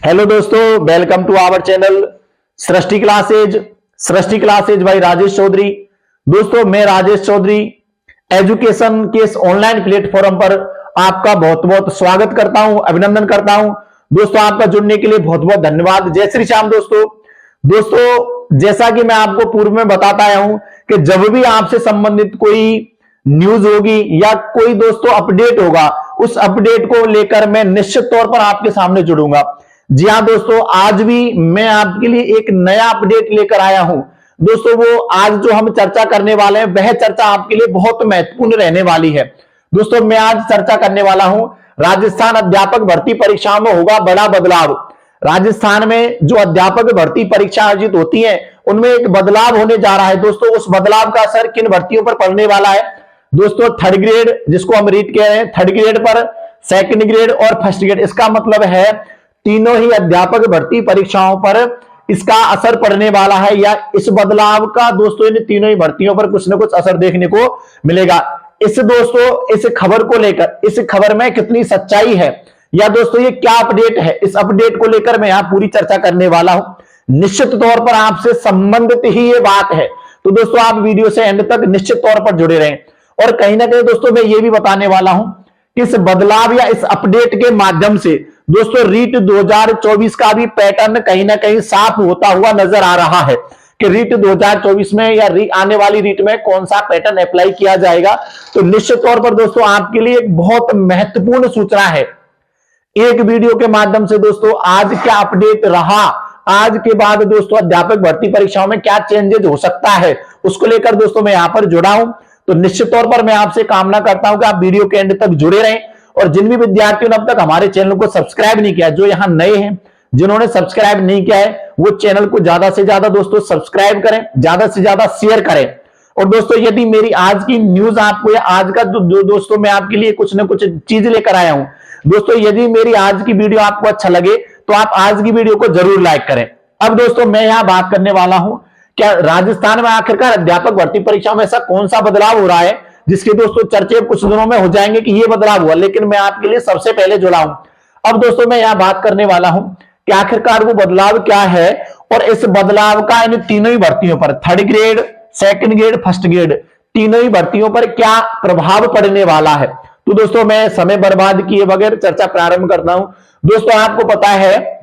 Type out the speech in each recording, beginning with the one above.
Hello दोस्तों, welcome to our channel Srishti classes by Rajesh Chaudhary. दोस्तों, मैं राजेश चौधरी एजुकेशन के इस ऑनलाइन प्लेटफॉर्म पर आपका बहुत बहुत स्वागत करता हूं, अभिनंदन करता हूं। दोस्तों, आपका जुड़ने के लिए बहुत बहुत धन्यवाद। जय श्री श्याम। दोस्तों, जैसा कि मैं आपको पूर्व में बताता आया हूं कि जब भी आपसे संबंधित कोई न्यूज होगी या कोई दोस्तों अपडेट होगा, उस अपडेट को लेकर मैं निश्चित तौर पर आपके सामने जुड़ूंगा। जी हां दोस्तों, आज भी मैं आपके लिए एक नया अपडेट लेकर आया हूं। दोस्तों, वो आज जो हम चर्चा करने वाले हैं वह चर्चा आपके लिए बहुत महत्वपूर्ण रहने वाली है। दोस्तों, मैं आज चर्चा करने वाला हूं राजस्थान अध्यापक भर्ती परीक्षाओं में होगा बड़ा बदलाव। राजस्थान में जो अध्यापक भर्ती परीक्षा आयोजित होती है उनमें एक बदलाव होने जा रहा है। दोस्तों, उस बदलाव का असर किन भर्तियों पर पड़ने वाला है? दोस्तों, थर्ड ग्रेड जिसको हम रीट कह रहे हैं, थर्ड ग्रेड पर, सेकंड ग्रेड और फर्स्ट ग्रेड, इसका मतलब है तीनों ही अध्यापक भर्ती परीक्षाओं पर इसका असर पड़ने वाला है, या इस बदलाव का दोस्तों इन तीनों ही भर्तियों पर कुछ ना कुछ असर देखने को मिलेगा। इस खबर को लेकर, इस खबर में कितनी सच्चाई है या दोस्तों ये क्या अपडेट है, इस अपडेट को लेकर मैं यहां पूरी चर्चा करने वाला हूं। निश्चित तौर पर आपसे संबंधित ही ये बात है, तो दोस्तों आप वीडियो से एंड तक निश्चित तौर पर जुड़े रहें। और कहीं ना कहीं दोस्तों मैं ये भी बताने वाला हूं कि इस बदलाव या इस अपडेट के माध्यम से दोस्तों रीट 2024 का भी पैटर्न कहीं ना कहीं साफ होता हुआ नजर आ रहा है कि रीट 2024 में या आने वाली रीट में कौन सा पैटर्न अप्लाई किया जाएगा। तो निश्चित तौर पर दोस्तों आपके लिए एक बहुत महत्वपूर्ण सूचना है। एक वीडियो के माध्यम से दोस्तों आज क्या अपडेट रहा, आज के बाद दोस्तों अध्यापक भर्ती परीक्षाओं में क्या चेंजेस हो सकता है, उसको लेकर दोस्तों मैं यहां पर जुड़ा हूं। तो निश्चित तौर पर मैं आपसे कामना करता हूं कि आप वीडियो के एंड तक जुड़े रहें। और जिन भी विद्यार्थियों ने अब तक हमारे चैनल को सब्सक्राइब नहीं किया, जो यहां नए हैं, जिन्होंने सब्सक्राइब नहीं किया है, वो चैनल को ज्यादा से ज्यादा दोस्तों सब्सक्राइब करें, ज्यादा से ज्यादा शेयर करें। और दोस्तों यदि मेरी आज की न्यूज आपको, या आज का दोस्तों मैं आपके लिए कुछ ना कुछ चीज लेकर आया हूं, दोस्तों यदि मेरी आज की वीडियो आपको अच्छा लगे तो आप आज की वीडियो को जरूर लाइक करें। अब दोस्तों मैं यहां बात करने वाला हूं क्या राजस्थान में आखिरकार अध्यापक भर्ती परीक्षा में ऐसा कौन सा बदलाव हो रहा है जिसके दोस्तों चर्चे कुछ दिनों में हो जाएंगे कि ये बदलाव हुआ, लेकिन मैं आपके लिए सबसे पहले जुड़ा हूं। अब दोस्तों मैं यहां बात करने वाला हूं कि आखिरकार वो बदलाव क्या है और इस बदलाव का इन तीनों ही भर्तियों पर, third grade, second grade, first grade, तीनों ही भर्तियों पर क्या प्रभाव पड़ने वाला है। तो दोस्तों मैं समय बर्बाद किए बगैर चर्चा प्रारंभ करता हूं। दोस्तों आपको पता है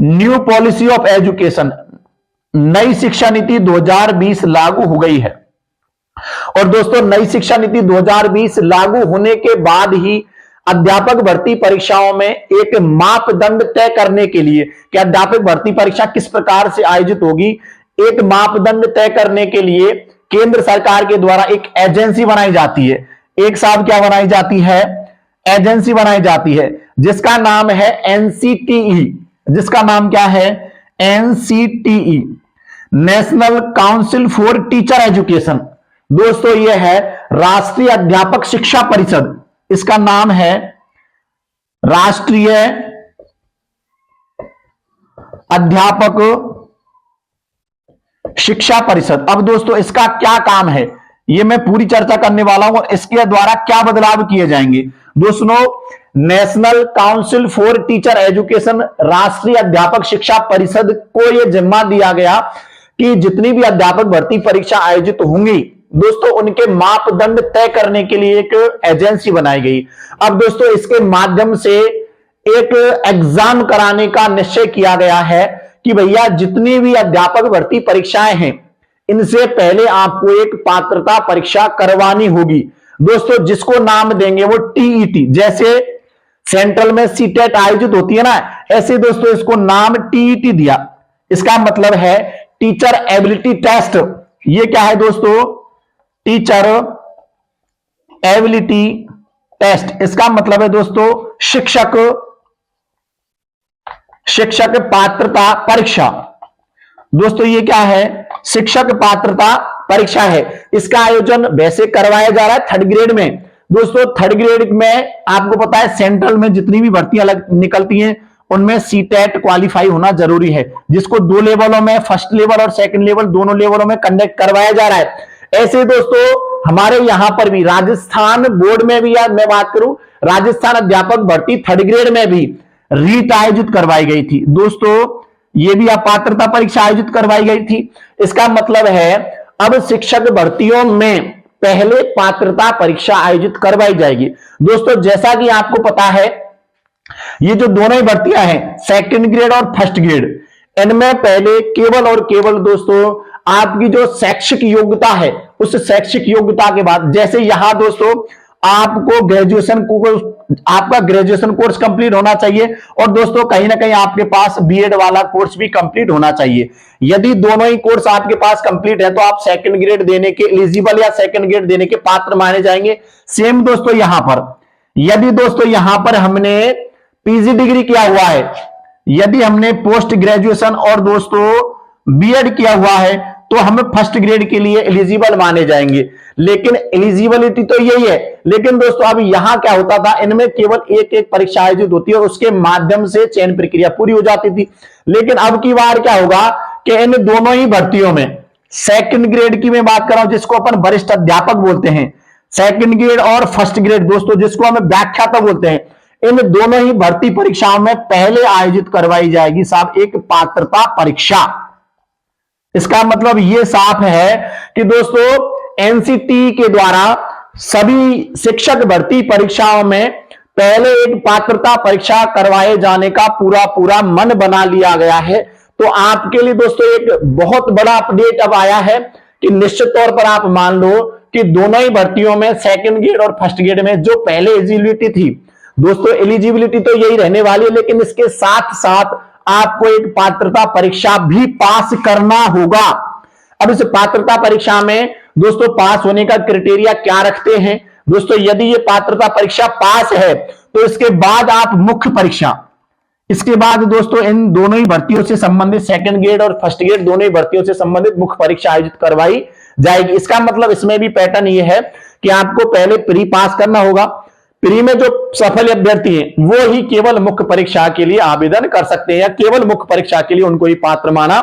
न्यू पॉलिसी ऑफ एजुकेशन, नई शिक्षा नीति 2020 लागू हो गई है। और दोस्तों नई शिक्षा नीति 2020 लागू होने के बाद ही अध्यापक भर्ती परीक्षाओं में एक मापदंड तय करने के लिए कि अध्यापक भर्ती परीक्षा किस प्रकार से आयोजित होगी, एक मापदंड तय करने के लिए केंद्र सरकार के द्वारा एक एजेंसी बनाई जाती है। एक साहब क्या बनाई जाती है? एजेंसी बनाई जाती है जिसका नाम है एनसीटीई। जिसका नाम क्या है? NCTE, national council for teacher education. दोस्तों यह है राष्ट्रीय अध्यापक शिक्षा परिषद, इसका नाम है राष्ट्रीय अध्यापक शिक्षा परिषद। अब दोस्तों इसका क्या काम है ये मैं पूरी चर्चा करने वाला हूं और इसके द्वारा क्या बदलाव किए जाएंगे। दोस्तों national council for teacher education, राष्ट्रीय अध्यापक शिक्षा परिषद को यह जिम्मा दिया गया कि जितनी भी अध्यापक भर्ती परीक्षा आयोजित होंगी दोस्तों उनके मापदंड तय करने के लिए एक एजेंसी बनाई गई। अब दोस्तों इसके माध्यम से एक एग्जाम कराने का निश्चय किया गया है कि भैया जितनी भी अध्यापक भर्ती परीक्षाएं हैं इनसे पहले आपको एक पात्रता परीक्षा करवानी होगी दोस्तों, जिसको नाम देंगे वो टीईटी। जैसे सेंट्रल में सीटेट आयोजित होती है ना, ऐसे दोस्तों इसको नाम टीईटी दिया। इसका मतलब है टीचर एबिलिटी टेस्ट। ये क्या है दोस्तों? Teacher ability test. इसका मतलब है दोस्तों शिक्षक पात्रता परीक्षा। दोस्तों ये क्या है? शिक्षक पात्रता परीक्षा है। इसका आयोजन वैसे करवाया जा रहा है थर्ड ग्रेड में। दोस्तों थर्ड ग्रेड में आपको पता है सेंट्रल में जितनी भी भर्तियां निकलती हैं उनमें सीटेट क्वालिफाई होना जरूरी है, जिसको दो लेवलों में, फर्स्ट लेवल और सेकंड लेवल, दोनों लेवलों में कंडक्ट करवाया जा रहा है। ऐसे दोस्तों हमारे यहां पर भी राजस्थान बोर्ड में भी, यार मैं बात करूं राजस्थान अध्यापक भर्ती थर्ड ग्रेड में भी रीट आयोजित करवाई गई थी। दोस्तों ये भी पात्रता परीक्षा आयोजित करवाई गई थी। इसका मतलब है अब शिक्षक भर्तियों में पहले पात्रता परीक्षा आयोजित करवाई जाएगी। दोस्तों जैसा कि आपको पता है ये जो दोनों ही भर्तियां हैं सेकंड ग्रेड और फर्स्ट ग्रेड, इनमें पहले केवल और केवल दोस्तों आपकी जो शैक्षिक योग्यता है उस शैक्षिक योग्यता के बाद, जैसे यहां दोस्तों आपको आपका ग्रेजुएशन कोर्स कंप्लीट होना चाहिए और दोस्तों कहीं ना कहीं आपके पास बीएड वाला कोर्स भी कंप्लीट होना चाहिए। यदि दोनों ही कोर्स आपके पास कंप्लीट है तो आप सेकंड ग्रेड देने के एलिजिबल या सेकंड ग्रेड देने के पात्र माने जाएंगे। सेम दोस्तों यहां पर यदि दोस्तों यहां पर हमने पीजी डिग्री किया हुआ है, यदि हमने पोस्ट ग्रेजुएशन और दोस्तों बीएड किया हुआ है तो हम फर्स्ट ग्रेड के लिए एलिजिबल माने जाएंगे। लेकिन एलिजिबिलिटी तो यही है, लेकिन दोस्तों अब यहां क्या होता था, इनमें केवल एक एक परीक्षा आयोजित होती है और उसके माध्यम से चयन प्रक्रिया पूरी हो जाती थी। लेकिन अब की बार क्या होगा कि इन दोनों ही भर्तियों में सेकंड ग्रेड की मैं बात कर रहा हूं जिसको अपन वरिष्ठ अध्यापक बोलते हैं, सेकंड ग्रेड और फर्स्ट ग्रेड दोस्तों जिसको हमें व्याख्याता बोलते हैं, इन दोनों ही भर्ती परीक्षाओं में पहले आयोजित करवाई जाएगी साहब एक पात्रता परीक्षा। इसका मतलब यह साफ है कि दोस्तों एनसीटी के द्वारा सभी शिक्षक भर्ती परीक्षाओं में पहले एक पात्रता परीक्षा करवाए जाने का पूरा मन बना लिया गया है। तो आपके लिए दोस्तों एक बहुत बड़ा अपडेट अब आया है कि निश्चित तौर पर आप मान लो कि दोनों ही भर्तियों में सेकंड ग्रेड और फर्स्ट ग्रेड में जो पहले एलिजिबिलिटी थी दोस्तों, एलिजिबिलिटी तो यही रहने वाली है, लेकिन इसके साथ साथ आपको एक पात्रता परीक्षा भी पास करना होगा। अब इस पात्रता परीक्षा में दोस्तों पास होने का क्राइटेरिया क्या रखते हैं दोस्तों, यदि ये पात्रता परीक्षा पास है तो इसके बाद आप मुख्य परीक्षा, इसके बाद दोस्तों इन दोनों ही भर्तियों से संबंधित सेकंड ग्रेड और फर्स्ट ग्रेड दोनों ही भर्तियों से संबंधित मुख्य परीक्षा आयोजित करवाई जाएगी। इसका मतलब इसमें भी पैटर्न ये है कि आपको पहले प्री पास करना होगा, प्री में जो सफल अभ्यर्थी हैं वो ही केवल मुख्य परीक्षा के लिए आवेदन कर सकते हैं या केवल मुख्य परीक्षा के लिए उनको ही पात्र माना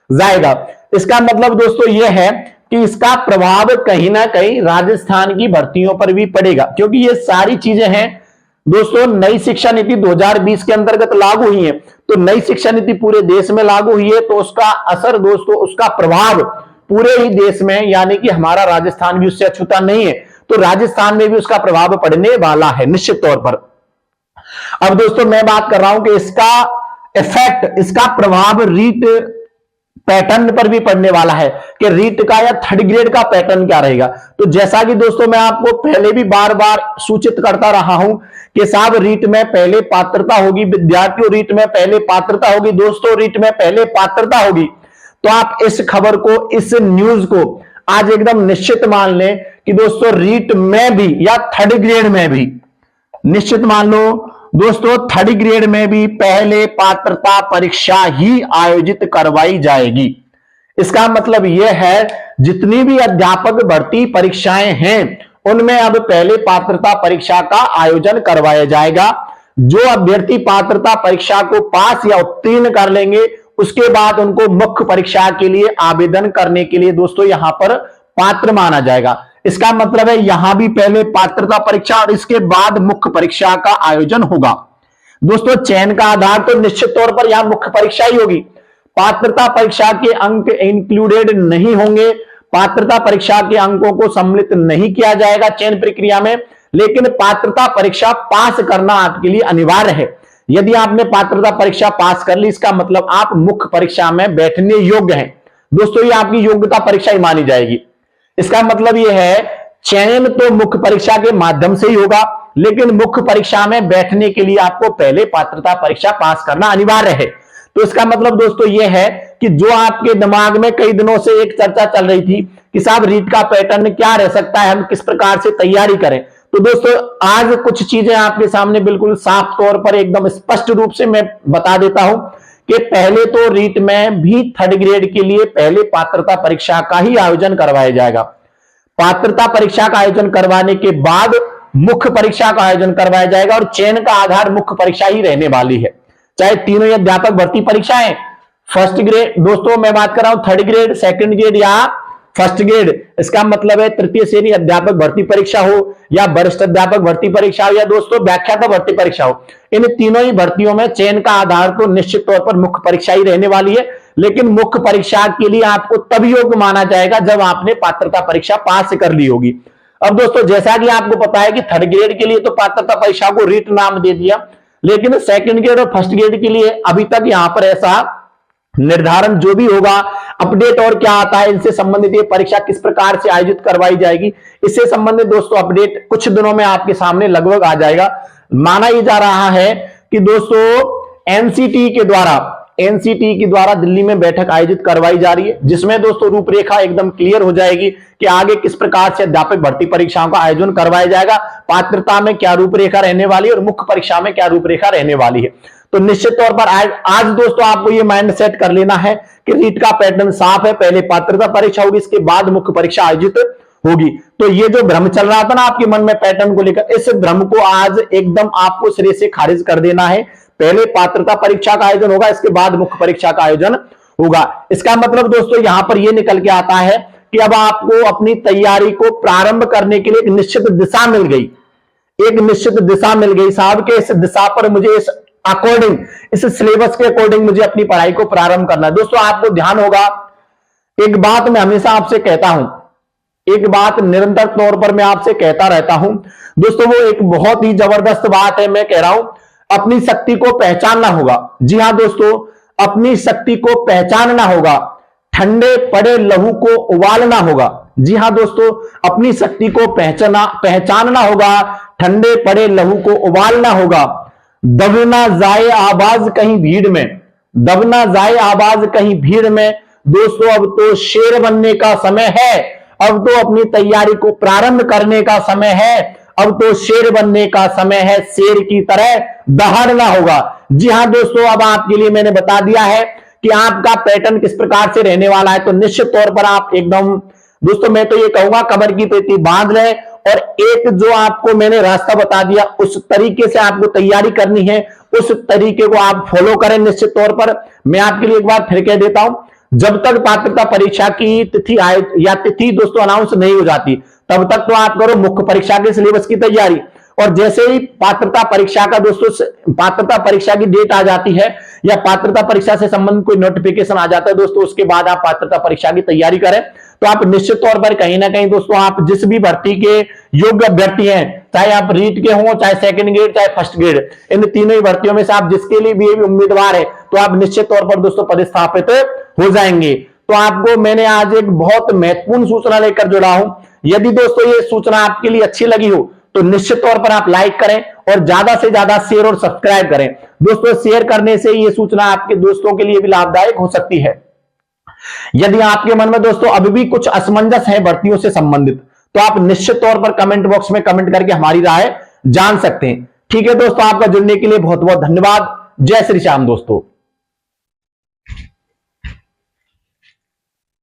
जाएगा। इसका मतलब दोस्तों यह है कि इसका प्रभाव कहीं ना कहीं राजस्थान की भर्तियों पर भी पड़ेगा, क्योंकि ये सारी चीजें हैं दोस्तों नई शिक्षा नीति 2020 के अंतर्गत लागू हुई है। तो नई शिक्षा नीति पूरे देश में लागू हुई है तो उसका असर दोस्तों, उसका प्रभाव पूरे ही देश में, यानी कि हमारा राजस्थान भी उससे अछूता नहीं है, तो राजस्थान में भी उसका प्रभाव पड़ने वाला है निश्चित तौर पर। अब दोस्तों मैं बात कर रहा हूं कि इसका इफेक्ट, इसका प्रभाव रीट पैटर्न पर भी पड़ने वाला है कि रीट का या थर्ड ग्रेड का पैटर्न क्या रहेगा। तो जैसा कि दोस्तों मैं आपको पहले भी बार बार सूचित करता रहा हूं कि साहब रीट में पहले पात्रता होगी, विद्यार्थियों रीट में पहले पात्रता होगी, दोस्तों रीट में पहले पात्रता होगी। तो आप इस खबर को, इस न्यूज को आज एकदम निश्चित मान लें कि दोस्तों रीट में भी या थर्ड ग्रेड में भी, निश्चित मान लो दोस्तों थर्ड ग्रेड में भी पहले पात्रता परीक्षा ही आयोजित करवाई जाएगी। इसका मतलब यह है जितनी भी अध्यापक भर्ती परीक्षाएं हैं उनमें अब पहले पात्रता परीक्षा का आयोजन करवाया जाएगा। जो अभ्यर्थी पात्रता परीक्षा को पास या उत्तीर्ण कर लेंगे उसके बाद उनको मुख्य परीक्षा के लिए आवेदन करने के लिए दोस्तों यहां पर पात्र माना जाएगा। इसका मतलब है यहां भी पहले पात्रता परीक्षा और इसके बाद मुख्य परीक्षा का आयोजन होगा। दोस्तों चयन का आधार तो निश्चित तौर पर यहां मुख्य परीक्षा ही होगी। पात्रता परीक्षा के अंक इंक्लूडेड नहीं होंगे, पात्रता परीक्षा के अंकों को सम्मिलित नहीं किया जाएगा चयन प्रक्रिया में, लेकिन पात्रता परीक्षा पास करना आपके लिए अनिवार्य है। यदि आपने पात्रता परीक्षा पास कर ली इसका मतलब आप मुख्य परीक्षा में बैठने योग्य हैं। दोस्तों ये आपकी योग्यता परीक्षा ही मानी जाएगी। इसका मतलब यह है चयन तो मुख्य परीक्षा के माध्यम से ही होगा, लेकिन मुख्य परीक्षा में बैठने के लिए आपको पहले पात्रता परीक्षा पास करना अनिवार्य है। तो इसका मतलब दोस्तों यह है कि जो आपके दिमाग में कई दिनों से एक चर्चा चल रही थी कि साहब रीट का पैटर्न क्या रह सकता है, हम किस प्रकार से तैयारी करें, तो दोस्तों आज कुछ चीजें आपके सामने बिल्कुल साफ तौर पर एकदम स्पष्ट रूप से मैं बता देता हूं कि पहले तो रीट में भी थर्ड ग्रेड के लिए पहले पात्रता परीक्षा का ही आयोजन करवाया जाएगा। पात्रता परीक्षा का आयोजन करवाने के बाद मुख्य परीक्षा का आयोजन करवाया जाएगा और चयन का आधार मुख्य परीक्षा ही रहने वाली है। चाहे तीनों ही अध्यापक भर्ती परीक्षाएं, फर्स्ट ग्रेड दोस्तों मैं बात कर रहा हूं थर्ड ग्रेड, सेकंड ग्रेड या फर्स्ट ग्रेड, इसका मतलब है तृतीय श्रेणी अध्यापक भर्ती परीक्षा हो या वरिष्ठ अध्यापक भर्ती परीक्षा हो या दोस्तों व्याख्याता भर्ती परीक्षा हो, इन तीनों ही भर्तियों में चयन का आधार तो निश्चित तौर पर मुख्य परीक्षा ही रहने वाली है। लेकिन मुख्य परीक्षा के लिए आपको तब योग्य माना जाएगा जब आपने पात्रता परीक्षा पास कर ली होगी। अब दोस्तों जैसा कि आपको पता है कि थर्ड ग्रेड के लिए तो पात्रता परीक्षा को रीट नाम दे दिया, लेकिन सेकंड ग्रेड और फर्स्ट ग्रेड के लिए अभी तक यहां पर ऐसा निर्धारण जो भी होगा, अपडेट और क्या आता है इनसे संबंधित, ये परीक्षा किस प्रकार से आयोजित करवाई जाएगी, इससे संबंधित दोस्तों अपडेट कुछ दिनों में आपके सामने लगभग आ जाएगा। माना यह जा रहा है कि दोस्तों एनसीटी के द्वारा दिल्ली में बैठक आयोजित करवाई जा रही है, जिसमें दोस्तों रूपरेखा एकदम क्लियर हो जाएगी कि आगे किस प्रकार से अध्यापक भर्ती परीक्षाओं का आयोजन करवाया जाएगा, पात्रता में क्या रूपरेखा रहने वाली है और मुख्य परीक्षा में क्या रूपरेखा रहने वाली है। तो निश्चित तौर पर आज दोस्तों आपको ये माइंड सेट कर लेना है कि रीट का पैटर्न साफ है, पहले पात्रता परीक्षा होगी, इसके बाद मुख्य परीक्षा आयोजित होगी। तो ये जो भ्रम चल रहा था ना आपके मन में पैटर्न को लेकर, इस भ्रम को आज एकदम आपको सिरे से खारिज कर देना है। पहले पात्रता परीक्षा का आयोजन होगा, इसके बाद मुख्य परीक्षा का आयोजन होगा। इसका मतलब दोस्तों यहां पर यह निकल के आता है कि अब आपको अपनी तैयारी को प्रारंभ करने के लिए एक निश्चित दिशा मिल गई साहब के इस दिशा पर मुझे इस सिलेबस के अकॉर्डिंग मुझे अपनी पढ़ाई को प्रारंभ करना है। दोस्तों आपको ध्यान होगा, एक बात मैं हमेशा आपसे कहता हूं, एक बात निरंतर तौर पर मैं आपसे कहता रहता हूं दोस्तों, वो एक बहुत ही जबरदस्त बात है। मैं कह रहा हूं अपनी शक्ति को पहचानना होगा। जी हां दोस्तों, अपनी शक्ति को पहचानना होगा, ठंडे पड़े लहू को उबालना होगा। जी हां दोस्तों, अपनी शक्ति को पहचानना होगा, ठंडे पड़े लहू को उबालना होगा। दबना जाए आवाज कहीं भीड़ में, दोस्तों अब तो शेर बनने का समय है, अब तो अपनी तैयारी को प्रारंभ करने का समय है, अब तो शेर बनने का समय है, शेर की तरह दहाड़ना होगा। जी हां दोस्तों, अब आपके लिए मैंने बता दिया है कि आपका पैटर्न किस प्रकार से रहने वाला है। तो निश्चित तौर पर आप एकदम दोस्तों मैं तो ये कहूंगा कमर की पेटी बांध लें और एक जो आपको मैंने रास्ता बता दिया उस तरीके से आपको तैयारी करनी है, उस तरीके को आप फॉलो करें। निश्चित तौर पर मैं आपके लिए एक बार फिर कह देता हूं, जब तक पात्रता परीक्षा की तिथि दोस्तों अनाउंस नहीं हो जाती तब तक तो आप करो मुख्य परीक्षा के सिलेबस की तैयारी, और जैसे ही पात्रता परीक्षा की डेट आ जाती है या पात्रता परीक्षा से संबंधित कोई नोटिफिकेशन आ जाता है दोस्तों, उसके बाद आप पात्रता परीक्षा की तैयारी करें। तो आप निश्चित तौर पर कहीं ना कहीं दोस्तों आप जिस भी भर्ती के योग्य अभ्यर्थी हैं, चाहे आप रीट के हों, चाहे सेकंड ग्रेड, चाहे फर्स्ट ग्रेड, इन तीनों ही भर्तियों में से आप जिसके लिए भी उम्मीदवार है तो आप निश्चित तौर पर दोस्तों पदस्थापित हो जाएंगे। तो आपको मैंने आज एक बहुत महत्वपूर्ण सूचना लेकर जुड़ा हूं। यदि दोस्तों ये सूचना आपके लिए अच्छी लगी हो तो निश्चित तौर पर आप लाइक करें और ज्यादा से ज्यादा शेयर और सब्सक्राइब करें। दोस्तों शेयर करने से ये सूचना आपके दोस्तों के लिए भी लाभदायक हो सकती है। यदि आपके मन में दोस्तों अभी भी कुछ असमंजस है भर्तियों से संबंधित तो आप निश्चित तौर पर कमेंट बॉक्स में कमेंट करके हमारी राय जान सकते हैं। ठीक है दोस्तों, आपका जुड़ने के लिए बहुत बहुत धन्यवाद। जय श्री श्याम दोस्तों।